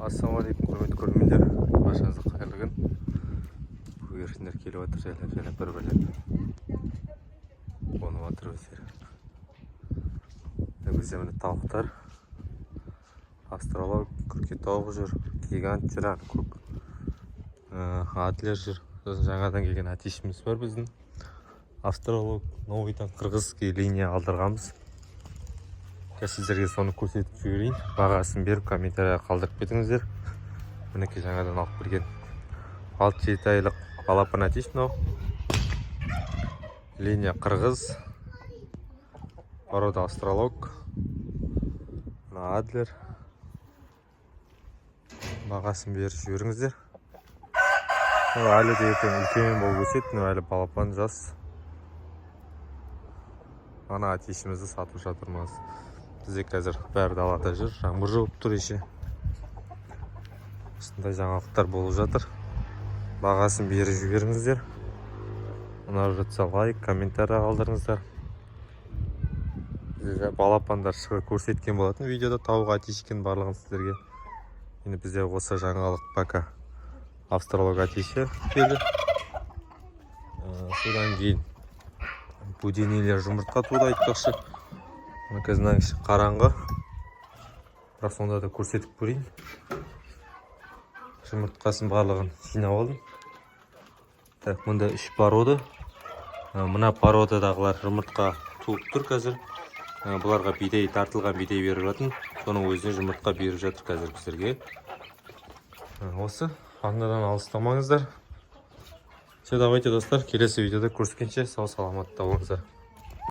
Ассалаумағалейкум, құрметті көрермендер, баршаңызға қайырлы күн. Көгершіндер келіп жатыр, жайлап бір-бірлеп қонып жатыр өздері. Бізде міне тауықтар, австралог, күркетауық жүр, гигант жүр, көк адлер жүр. Сосын жаңадан келген атишіміз бар біздің. Австралог, новыйдан қырғызский линия алдырғанбыз. Сіздерге соны көрсетіп жіберейін. Бағасын беріп, комментария қалдырып кетіңіздер. Мінекей жаңадан алып берген 6-7 айлық балапан атиш мынау. Линия қырғыз, порода австралог, мына адлер. Бағасын беріп жіберіңіздер. Әлі де ертең үлкен болып өседі, әлі балапан жас. Ана атишімізді сатып жатырмыз. Бізде қазір бәрі далада жүр, жаңбыр жауып тұр еше. Осындай жаңалықтар болып жатыр. Бағасын беріп жіберіңіздер. Ұнап жатса лайк, комментарий қалдырыңыздар. Балапандар шығып көрсеткен болатын видеода, тауық атишкен барлығын сіздерге. Енді бізде осы жаңалық пока австралог атиші келді. Содан кейін буденилер жұмыртқа туды айтпақшы. Қазір қараңғы, бірақ сонда да көрсетіп көрейін. Жұмыртқасын барлығын жинап алдым. Мұнда 3 порода. Мына породадағылар жұмыртқа туып тұр қазір. Бұларға бидей, тартылған бидей беріп жатыр. Соның өзіне жұмыртқа беріп жатыр қазір біздерге. Осы, арнадан алыстамаңыздар. Давайте достар, келесі видеода көріскенше сау саламатта болыңыздар.